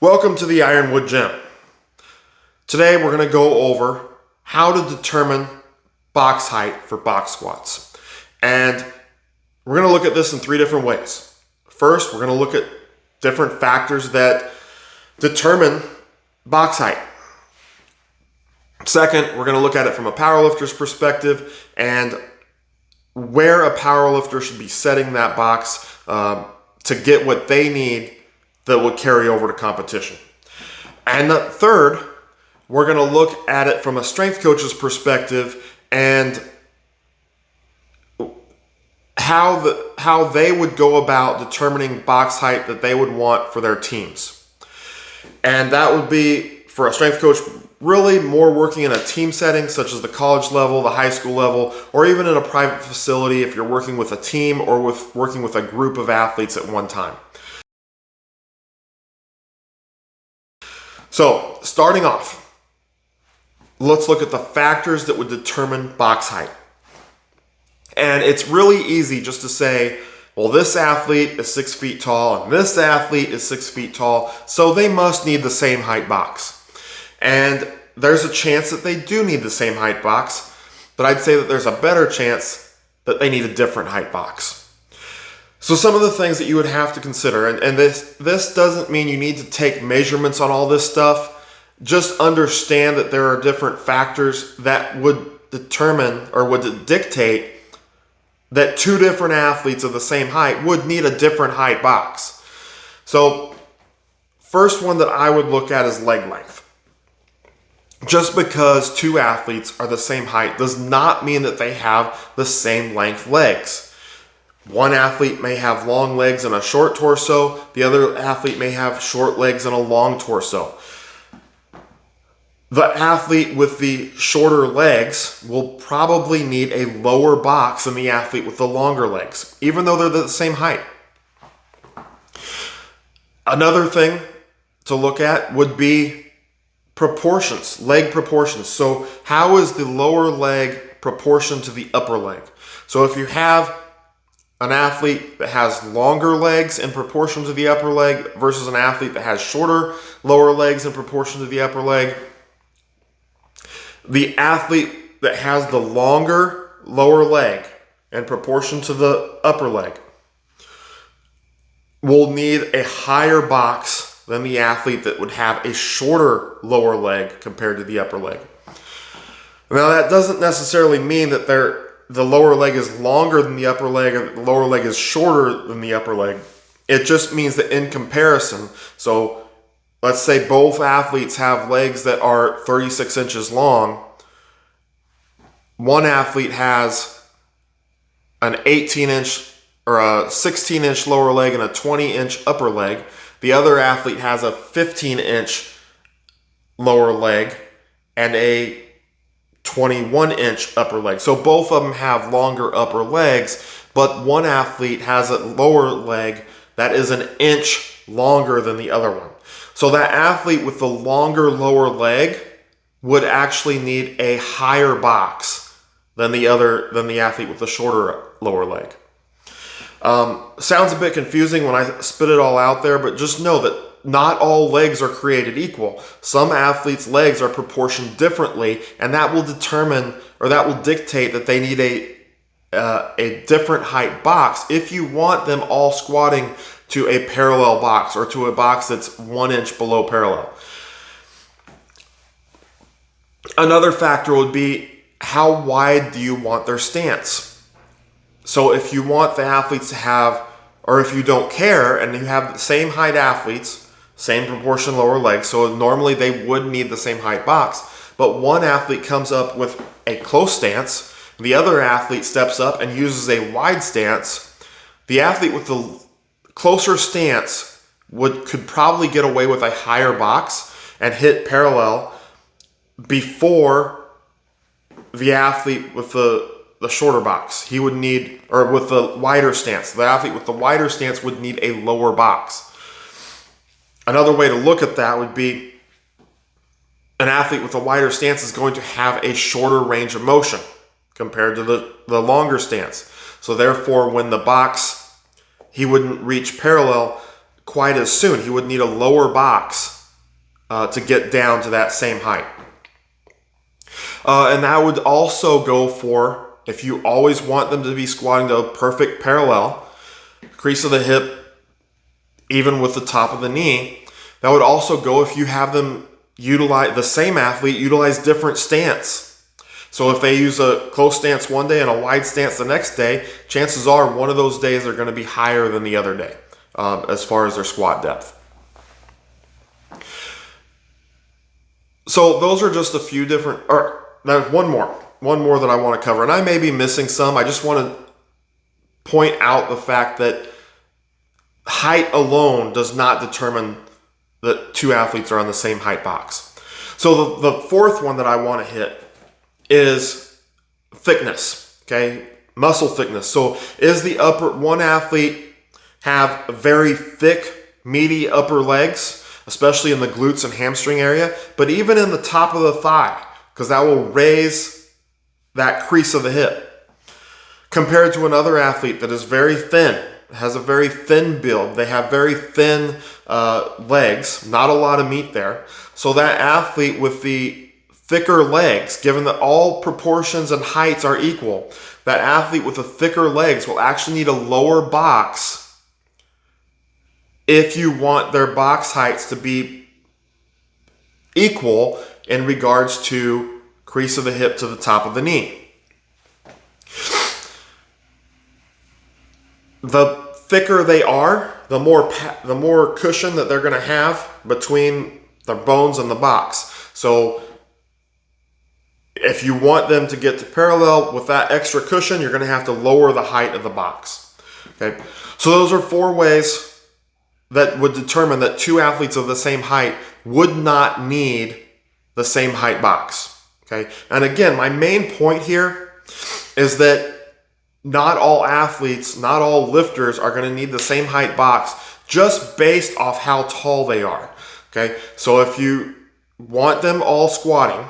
Welcome to the Ironwood Gym. Today we're going to go over how to determine box height for box squats. And we're going to look at this in three different ways. First, we're going to look at different factors that determine box height. Second, we're going to look at it from a powerlifter's perspective and where a powerlifter should be setting that box to get what they need that will carry over to competition. And the third, we're going to look at it from a strength coach's perspective and how they would go about determining box height that they would want for their teams. And that would be, for a strength coach, really more working in a team setting such as the college level, the high school level, or even in a private facility if you're working with a team or working with a group of athletes at one time. So, starting off, let's look at the factors that would determine box height. And it's really easy just to say, well, this athlete is 6 feet tall and this athlete is 6 feet tall, so they must need the same height box. And there's a chance that they do need the same height box, but I'd say that there's a better chance that they need a different height box. So some of the things that you would have to consider, and this doesn't mean you need to take measurements on all this stuff. Just understand that there are different factors that would determine or would dictate that two different athletes of the same height would need a different height box. So first one that I would look at is leg length. Just because two athletes are the same height does not mean that they have the same length legs. One athlete may have long legs and a short torso. The other athlete may have short legs and a long torso. The athlete with the shorter legs will probably need a lower box than the athlete with the longer legs, even though they're the same height. Another thing to look at would be proportions, leg proportions. So how is the lower leg proportion to the upper leg? So if you have an athlete that has longer legs in proportion to the upper leg versus an athlete that has shorter lower legs in proportion to the upper leg, the athlete that has the longer lower leg in proportion to the upper leg will need a higher box than the athlete that would have a shorter lower leg compared to the upper leg. Now that doesn't necessarily mean that the lower leg is longer than the upper leg and the lower leg is shorter than the upper leg. It just means that in comparison, so let's say both athletes have legs that are 36 inches long. One athlete has an 18-inch or a 16-inch lower leg and a 20-inch upper leg. The other athlete has a 15-inch lower leg and a 21-inch upper leg. So both of them have longer upper legs, but one athlete has a lower leg that is an inch longer than the other one. So that athlete with the longer lower leg would actually need a higher box than the athlete with the shorter lower leg. Sounds a bit confusing when I spit it all out there, but just know that not all legs are created equal. Some athletes' legs are proportioned differently, and that will determine or that will dictate that they need a different height box if you want them all squatting to a parallel box or to a box that's 1 inch below parallel. Another factor would be how wide do you want their stance? So if you want the athletes to have, or if you don't care and you have the same height athletes, same proportion lower legs, so normally they would need the same height box, but one athlete comes up with a close stance, the other athlete steps up and uses a wide stance, the athlete with the closer stance could probably get away with a higher box and hit parallel before the athlete with the shorter box. He would need, or with the wider stance, the athlete with the wider stance would need a lower box. Another way to look at that would be an athlete with a wider stance is going to have a shorter range of motion compared to the longer stance. So therefore, when the box, he wouldn't reach parallel quite as soon. He would need a lower box to get down to that same height. And that would also go for, if you always want them to be squatting to a perfect parallel, crease of the hip, even with the top of the knee. That would also go if you have them utilize, the same athlete utilize different stance. So if they use a close stance one day and a wide stance the next day, chances are one of those days are going to be higher than the other day as far as their squat depth. So those are just a few different, or one more that I want to cover. And I may be missing some. I just want to point out the fact that height alone does not determine that two athletes are on the same height box. So the fourth one that I want to hit is thickness, okay? Muscle thickness. So is the one athlete have very thick, meaty upper legs, especially in the glutes and hamstring area, but even in the top of the thigh, because that will raise that crease of the hip, compared to another athlete that is very thin, has a very thin build. They have very thin legs, not a lot of meat there. So that athlete with the thicker legs, given that all proportions and heights are equal, that athlete with the thicker legs will actually need a lower box if you want their box heights to be equal in regards to crease of the hip to the top of the knee. The thicker they are, the more cushion that they're going to have between the bones and the box. So if you want them to get to parallel with that extra cushion, you're going to have to lower the height of the box. Okay, so those are 4 ways that would determine that two athletes of the same height would not need the same height box. Okay, and again, my main point here is that not all athletes, not all lifters are going to need the same height box just based off how tall they are. Okay, so if you want them all squatting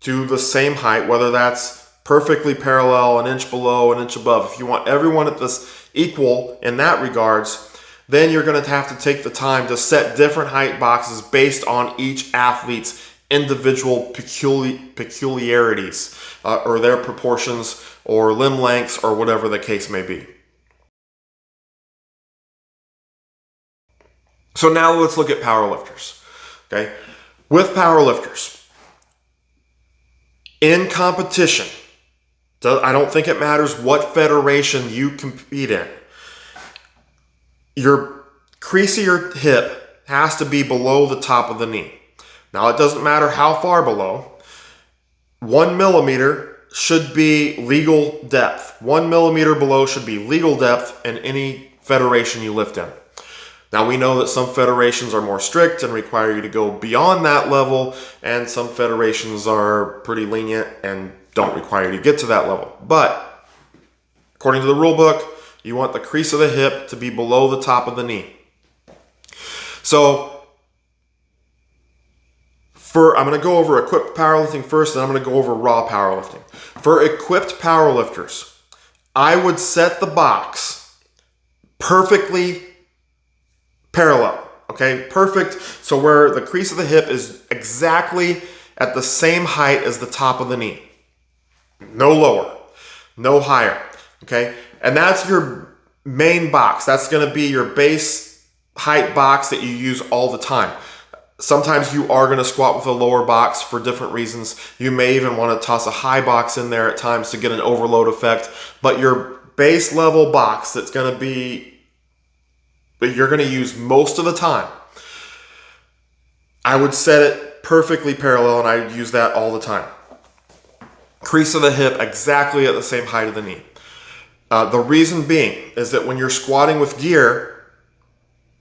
to the same height, whether that's perfectly parallel, an inch below, an inch above, if you want everyone at this equal in that regards, then you're going to have to take the time to set different height boxes based on each athlete's individual peculiarities or their proportions or limb lengths or whatever the case may be. So now let's look at powerlifters. Okay, with powerlifters, in competition, I don't think it matters what federation you compete in. Your crease of your hip has to be below the top of the knee. Now, it doesn't matter how far below. 1 millimeter should be legal depth. 1 millimeter below should be legal depth in any federation you lift in. Now, we know that some federations are more strict and require you to go beyond that level, and some federations are pretty lenient and don't require you to get to that level. But according to the rule book, you want the crease of the hip to be below the top of the knee. So I'm going to go over equipped powerlifting first, and I'm going to go over raw powerlifting. For equipped powerlifters, I would set the box perfectly parallel, okay? Perfect. So where the crease of the hip is exactly at the same height as the top of the knee. No lower, no higher, okay? And that's your main box. That's going to be your base height box that you use all the time. Sometimes you are going to squat with a lower box for different reasons. You may even want to toss a high box in there at times to get an overload effect. But your base level box that's going to be, that you're going to use most of the time, I would set it perfectly parallel, and I use that all the time. Crease of the hip exactly at the same height of the knee. The reason being is that when you're squatting with gear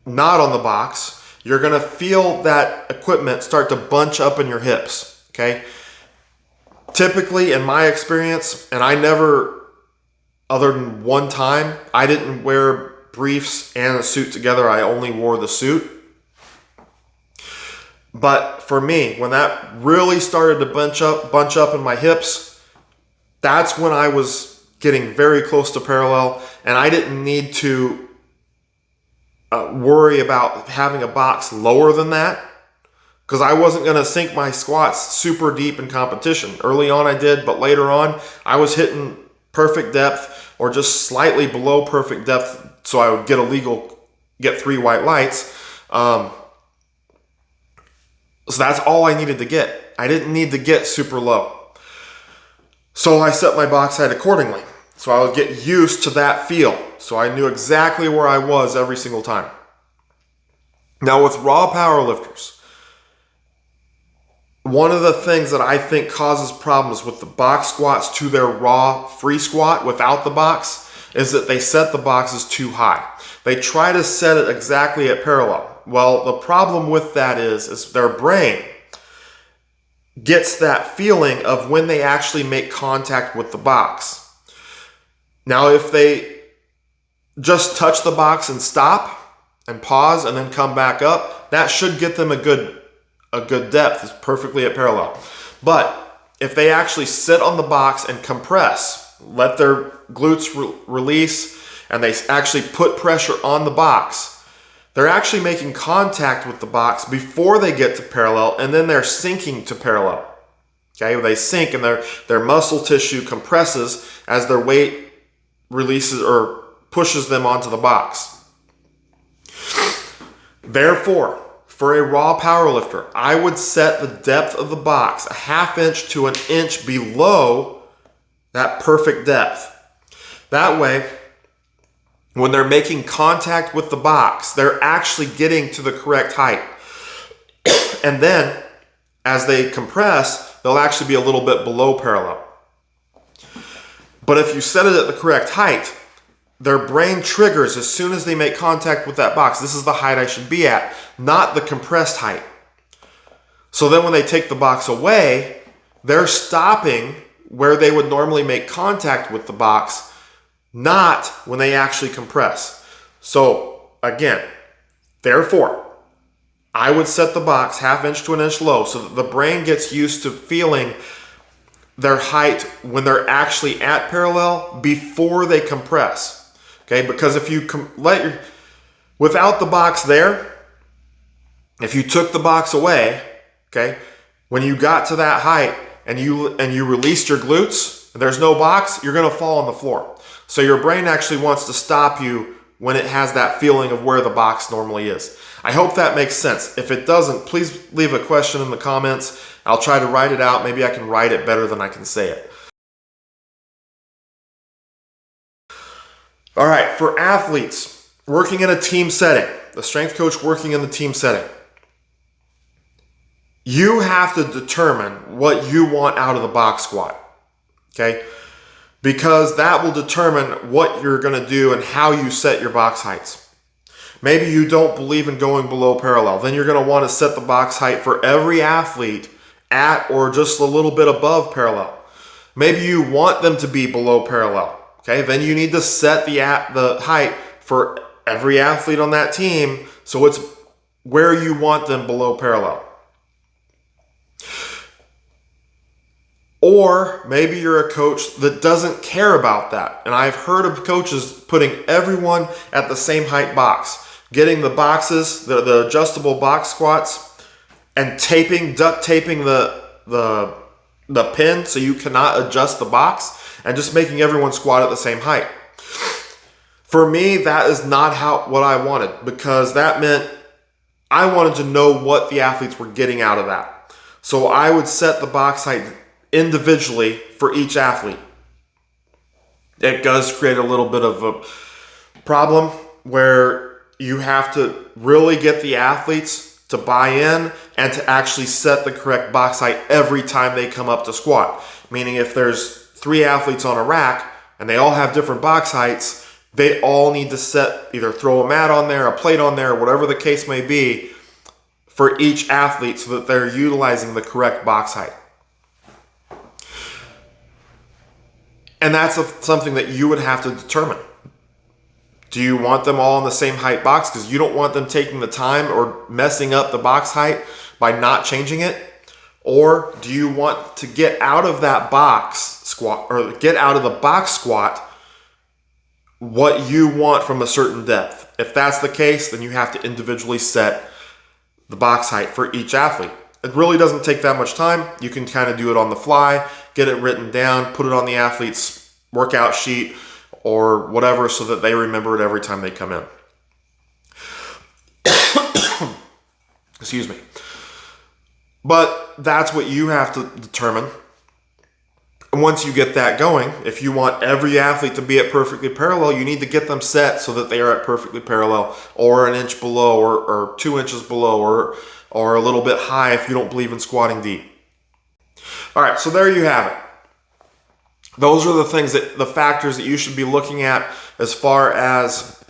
not on the box, you're going to feel that equipment start to bunch up in your hips, okay? Typically, in my experience, and I never, other than one time, I didn't wear briefs and a suit together. I only wore the suit. But for me, when that really started to bunch up in my hips, that's when I was getting very close to parallel, and I didn't need to worry about having a box lower than that, because I wasn't going to sink my squats super deep in competition. Early on I did, but later on I was hitting perfect depth or just slightly below perfect depth, so I would get 3 white lights. So that's all I needed to get. I didn't need to get super low. So I set my box height accordingly. So I would get used to that feel. So I knew exactly where I was every single time. Now with raw powerlifters, one of the things that I think causes problems with the box squats to their raw free squat without the box is that they set the boxes too high. They try to set it exactly at parallel. Well, the problem with that is their brain gets that feeling of when they actually make contact with the box. Now, if they just touch the box and stop and pause and then come back up, that should get them a good depth. It's perfectly at parallel. But if they actually sit on the box and compress, let their glutes release, and they actually put pressure on the box, they're actually making contact with the box before they get to parallel, and then they're sinking to parallel. Okay, they sink and their muscle tissue compresses as their weight releases or pushes them onto the box. Therefore, for a raw powerlifter, I would set the depth of the box a 1/2 inch to 1 inch below that perfect depth. That way, when they're making contact with the box, they're actually getting to the correct height. And then, as they compress, they'll actually be a little bit below parallel. But if you set it at the correct height, their brain triggers as soon as they make contact with that box. This is the height I should be at, not the compressed height. So then when they take the box away, they're stopping where they would normally make contact with the box, not when they actually compress. So again, therefore, I would set the box 1/2 inch to 1 inch low so that the brain gets used to feeling their height when they're actually at parallel before they compress. Okay, because if you without the box there, if you took the box away, okay, when you got to that height and you released your glutes, and there's no box, you're going to fall on the floor. So your brain actually wants to stop you when it has that feeling of where the box normally is. I hope that makes sense. If it doesn't, please leave a question in the comments. I'll try to write it out. Maybe I can write it better than I can say it. All right, for athletes working in a team setting, the strength coach working in the team setting, you have to determine what you want out of the box squat, okay? Because that will determine what you're going to do and how you set your box heights. Maybe you don't believe in going below parallel. Then you're going to want to set the box height for every athlete at or just a little bit above parallel. Maybe you want them to be below parallel. Okay, then you need to set the height for every athlete on that team so it's where you want them below parallel. Or maybe you're a coach that doesn't care about that. And I've heard of coaches putting everyone at the same height box, getting the boxes, the adjustable box squats, and duct taping the pin so you cannot adjust the box, and just making everyone squat at the same height. For me, that is not what I wanted, because that meant I wanted to know what the athletes were getting out of that. So I would set the box height individually for each athlete. It does create a little bit of a problem where you have to really get the athletes to buy in and to actually set the correct box height every time they come up to squat. Meaning if there's 3 athletes on a rack and they all have different box heights, they all need to either throw a mat on there, a plate on there, whatever the case may be, for each athlete so that they're utilizing the correct box height. And that's something that you would have to determine. Do you want them all in the same height box because you don't want them taking the time or messing up the box height by not changing it? Or do you want to get out of that box squat, or get out of the box squat what you want from a certain depth? if that's the case, then you have to individually set the box height for each athlete. It really doesn't take that much time. You can kind of do it on the fly, get it written down, put it on the athlete's workout sheet or whatever so that they remember it every time they come in. Excuse me. But that's what you have to determine. And once you get that going, if you want every athlete to be at perfectly parallel, you need to get them set so that they are at perfectly parallel, or an inch below, or 2 inches below, or a little bit high if you don't believe in squatting deep. All right, so there you have it. Those are the factors that you should be looking at as far as,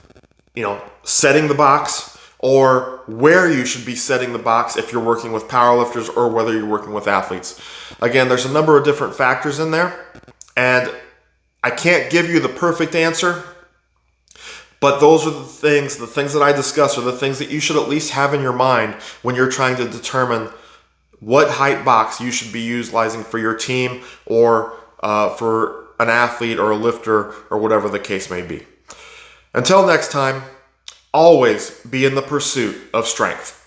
setting the box, or where you should be setting the box if you're working with powerlifters or whether you're working with athletes. Again, there's a number of different factors in there, and I can't give you the perfect answer, but those are the things that I discuss are the things that you should at least have in your mind when you're trying to determine what height box you should be utilizing for your team or for an athlete or a lifter or whatever the case may be. Until next time, always be in the pursuit of strength.